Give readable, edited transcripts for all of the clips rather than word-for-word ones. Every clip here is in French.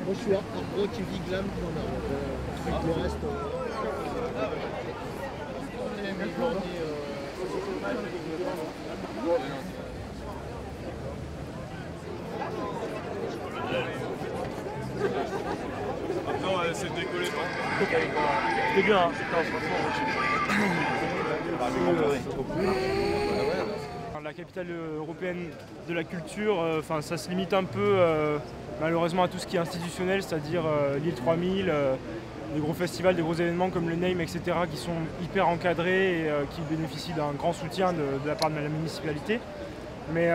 Moi je suis hard rock heavy glam avec le reste. Après on va essayer de décoller, non? C'était bien, hein. La capitale européenne de la culture, ça se limite un peu malheureusement à tout ce qui est institutionnel, c'est-à-dire l'île 3000, des gros festivals, des gros événements comme le NAME, etc., qui sont hyper encadrés et qui bénéficient d'un grand soutien de la part de la municipalité. Mais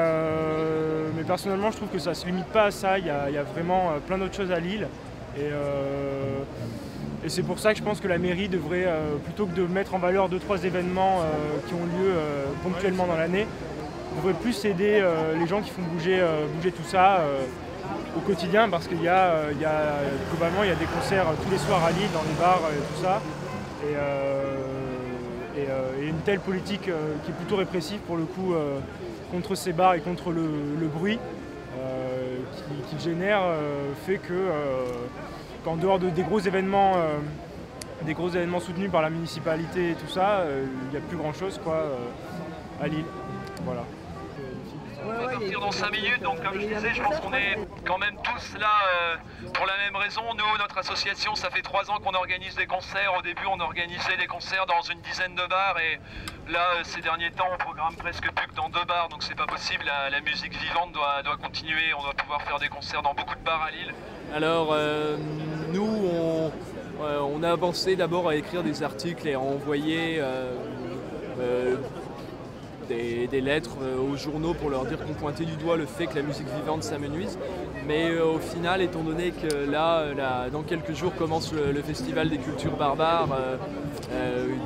personnellement, je trouve que ça ne se limite pas à ça. Il y a vraiment plein d'autres choses à Lille. Et c'est pour ça que je pense que la mairie devrait, plutôt que de mettre en valeur 2-3 événements qui ont lieu ponctuellement dans l'année, devrait plus aider les gens qui font bouger tout ça au quotidien, parce qu'il globalement il y a des concerts tous les soirs à Lille, dans les bars et tout ça. Et une telle politique qui est plutôt répressive pour le coup contre ces bars et contre le bruit qu'il génère fait que qu'en dehors des gros événements soutenus par la municipalité et tout ça, il n'y a plus grand chose à Lille. Voilà. On va partir dans 5 minutes, donc comme je disais, je pense qu'on est quand même tous là pour la même raison. Nous, notre association, ça fait 3 ans qu'on organise des concerts. Au début, on organisait des concerts dans une dizaine de bars et là, ces derniers temps, on programme presque plus que dans 2 bars, donc c'est pas possible. La musique vivante doit continuer, on doit pouvoir faire des concerts dans beaucoup de bars à Lille. Alors, nous, on a avancé d'abord à écrire des articles et à envoyer des lettres aux journaux pour leur dire qu'on pointait du doigt le fait que la musique vivante s'amenuise. Mais au final, étant donné que là, dans quelques jours commence le Festival des cultures barbares,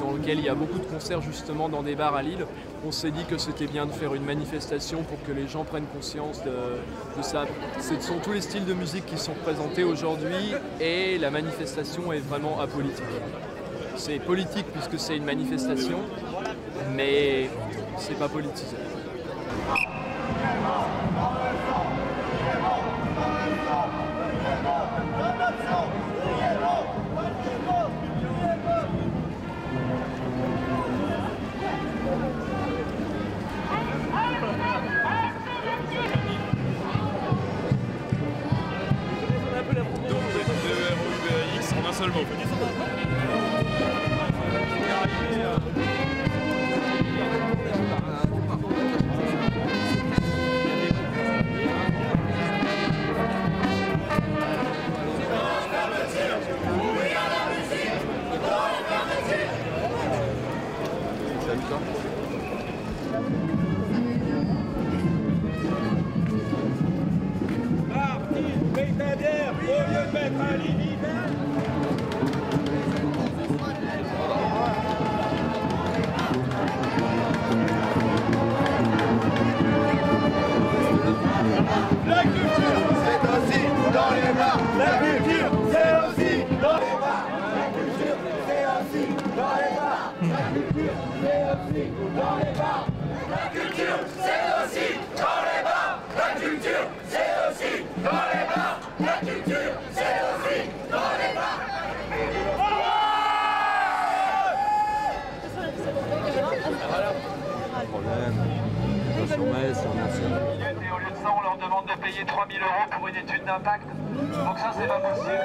dans lequel il y a beaucoup de concerts justement dans des bars à Lille, on s'est dit que c'était bien de faire une manifestation pour que les gens prennent conscience de ça. Ce sont tous les styles de musique qui sont présentés aujourd'hui et la manifestation est vraiment apolitique. C'est politique puisque c'est une manifestation, mais c'est pas politisé. Donc vous êtes DERUBAX en un seul mot. La culture, c'est aussi dans les bars. La culture, c'est aussi dans les bars. La culture, c'est aussi dans les bars. La culture, c'est aussi dans les bars. La culture, c'est aussi dans les bars. La culture, c'est aussi dans les bars. La culture, c'est aussi dans les bars. Et au lieu de ça, on leur demande de payer 3 000 € pour une étude d'impact. Donc ça, c'est pas possible.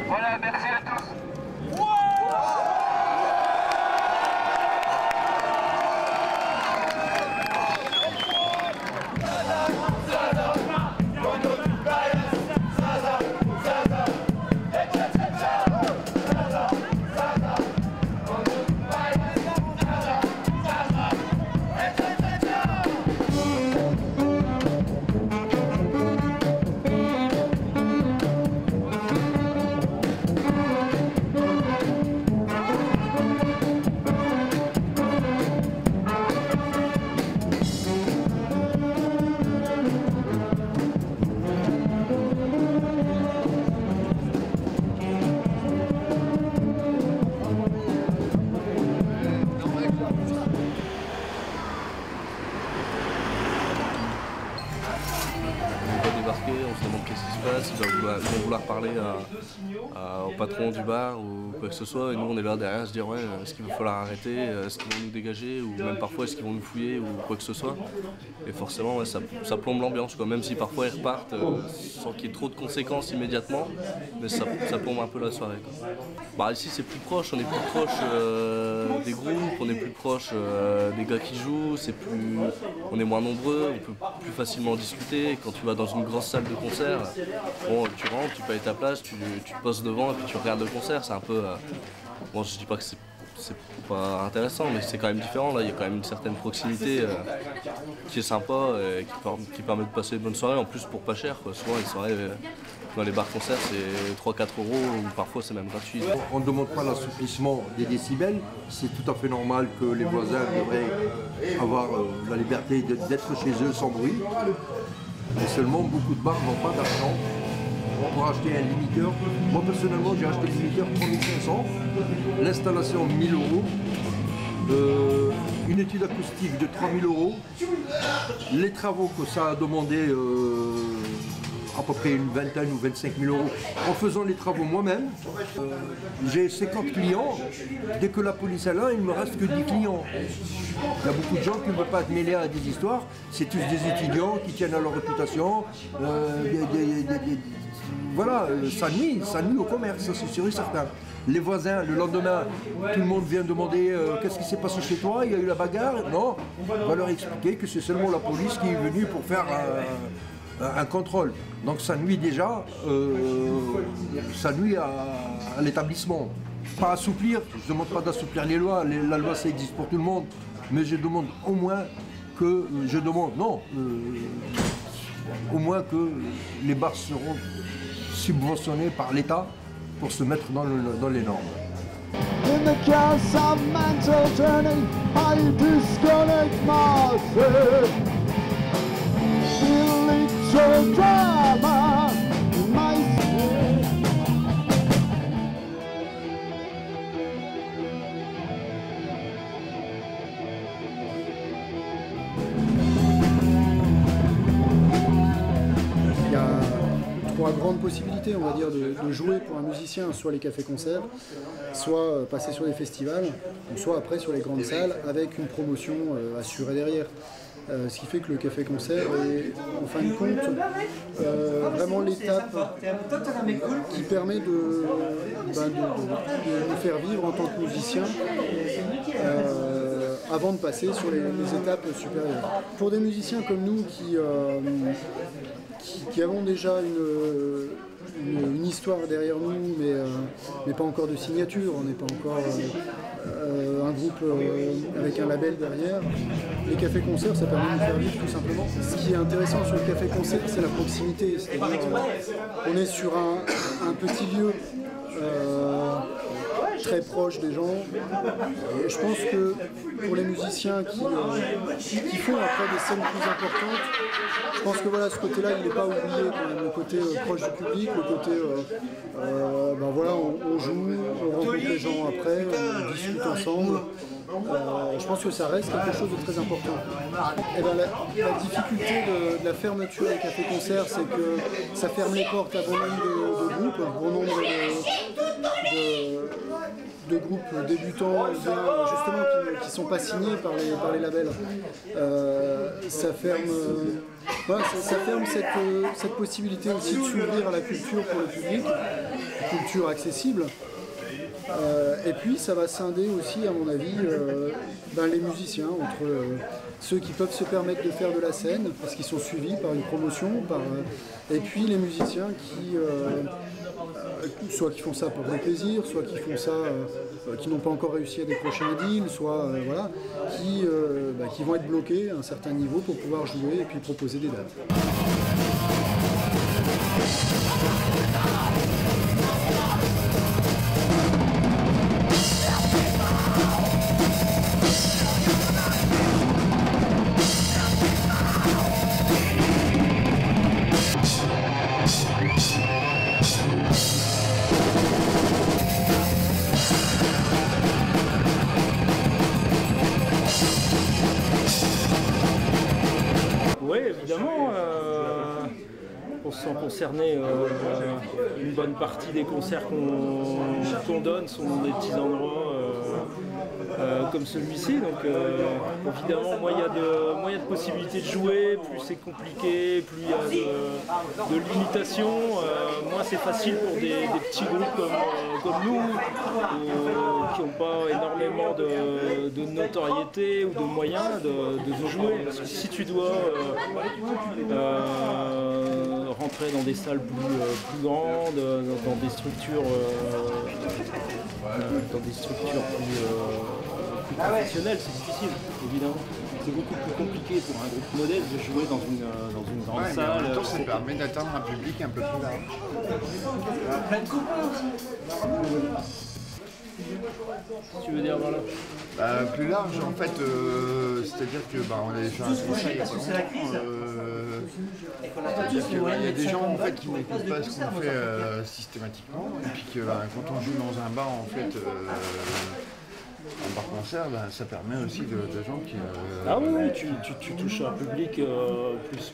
Voilà, merci à tous. vont vouloir parler au patron du bar ou quoi que ce soit, et nous on est là derrière à se dire ouais, est-ce qu'il va falloir arrêter, est-ce qu'ils vont nous dégager, ou même parfois est-ce qu'ils vont nous fouiller ou quoi que ce soit. Et forcément ouais, ça plombe l'ambiance, quoi. Même si parfois ils repartent sans qu'il y ait trop de conséquences immédiatement, mais ça plombe un peu la soirée, quoi. Bah, ici c'est plus proche, on est plus proche des groupes, on est plus proche des gars qui jouent, on est moins nombreux, on peut plus facilement discuter. Quand tu vas dans une grosse salle de concert, bon, tu rentres, tu payes ta place, tu te poses devant et puis tu regardes le concert. C'est un peu... bon, je dis pas que c'est pas intéressant, mais c'est quand même différent. Là, il y a quand même une certaine proximité qui est sympa et qui permet de passer une bonne soirée, en plus pour pas cher, quoi. Souvent les soirées dans les bars-concerts c'est 3-4 €, ou parfois c'est même gratuit. On ne demande pas l'assouplissement des décibels, c'est tout à fait normal que les voisins devraient avoir la liberté d'être chez eux sans bruit. Mais seulement beaucoup de bars n'ont pas d'argent pour acheter un limiteur. Moi personnellement j'ai acheté le limiteur 3500, l'installation 1000 €, une étude acoustique de 3000 €, les travaux que ça a demandé à peu près une vingtaine ou 25 000 €. En faisant les travaux moi-même, j'ai 50 clients. Dès que la police est là, il ne me reste que 10 clients. Il y a beaucoup de gens qui ne veulent pas être mêlés à des histoires. C'est tous des étudiants qui tiennent à leur réputation. Voilà, ça nuit au commerce, ça c'est sûr et certain. Les voisins, le lendemain, tout le monde vient demander qu'est-ce qui s'est passé chez toi, il y a eu la bagarre. Non, on va leur expliquer que c'est seulement la police qui est venue pour faire un contrôle. Donc ça nuit déjà, ça nuit à l'établissement. Pas assouplir, je ne demande pas d'assouplir les lois, la loi ça existe pour tout le monde, mais je demande au moins que, au moins que les bars seront subventionnés par l'État pour se mettre dans les normes. In the chaos of mental journey, I disconnect myself. Feel little drama in my soul. Il y a trois grandes possibilités, on va dire, de jouer pour un musicien, soit les cafés-concerts, soit passer sur des festivals, ou soit après sur les grandes salles avec une promotion assurée derrière. Ce qui fait que le café-concert est, en fin de compte, vraiment l'étape qui permet de nous faire vivre en tant que musicien avant de passer sur les étapes supérieures. Pour des musiciens comme nous qui avons déjà une histoire derrière nous, mais pas encore de signature, on n'est pas encore un groupe avec un label derrière. Les cafés-concerts, ça permet de nous faire vivre tout simplement. Ce qui est intéressant sur le café-concert, c'est la proximité. C'est-à-dire, on est sur un petit lieu très proche des gens. Et je pense que pour les musiciens qui font après des scènes plus importantes, je pense que voilà, ce côté-là, il n'est pas oublié quand même. Le côté proche du public, le côté voilà, on joue, on rencontre les gens après, on discute ensemble. Je pense que ça reste quelque chose de très important. Et ben, la difficulté de la fermeture des cafés-concerts, c'est que ça ferme les portes à bon nombre de groupes, bon nombre de groupes débutants, justement qui ne sont pas signés par les labels. Ça ferme cette possibilité aussi de s'ouvrir à la culture pour le public, culture accessible. Et puis ça va scinder aussi, à mon avis, les musiciens entre ceux qui peuvent se permettre de faire de la scène parce qu'ils sont suivis par une promotion, et puis les musiciens qui soit qui font ça pour le plaisir, soit qui font ça, qui n'ont pas encore réussi à décrocher un deal, soit voilà, qui vont être bloqués à un certain niveau pour pouvoir jouer et puis proposer des dates. sans concerner une bonne partie des concerts qu'on donne sont dans des petits endroits comme celui-ci. Donc évidemment, moins il y a de possibilités de jouer, plus c'est compliqué, plus il y a de limitations, moins c'est facile pour des petits groupes comme nous, qui n'ont pas énormément de notoriété ou de moyens de jouer. Parce que si tu dois rentrer dans des salles plus grandes, dans des structures plus professionnelles, c'est difficile, évidemment. C'est beaucoup plus compliqué pour un groupe modeste de jouer dans une grande salle. En même temps, ça permet d'atteindre un public un peu plus large. Tu veux dire voilà. Plus large en fait, c'est-à-dire que on avait fait un concert il y a pas longtemps. C'est-à-dire qu'il y a des gens en fait qui n'écoutent pas ce qu'on fait systématiquement, et puis que quand on joue dans un bar en fait, un bar concert, ça permet aussi de gens qui. Ah oui, tu touches un public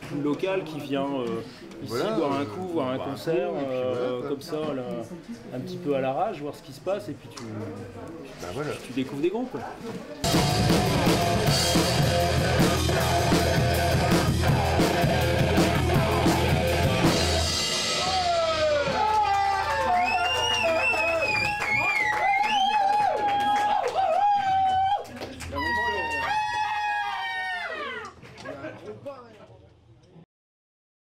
plus local qui vient ici boire un coup, voir un concert, comme ça, là, un petit peu à l'arrache, voir ce qui se passe, et puis tu découvres des groupes. Quoi.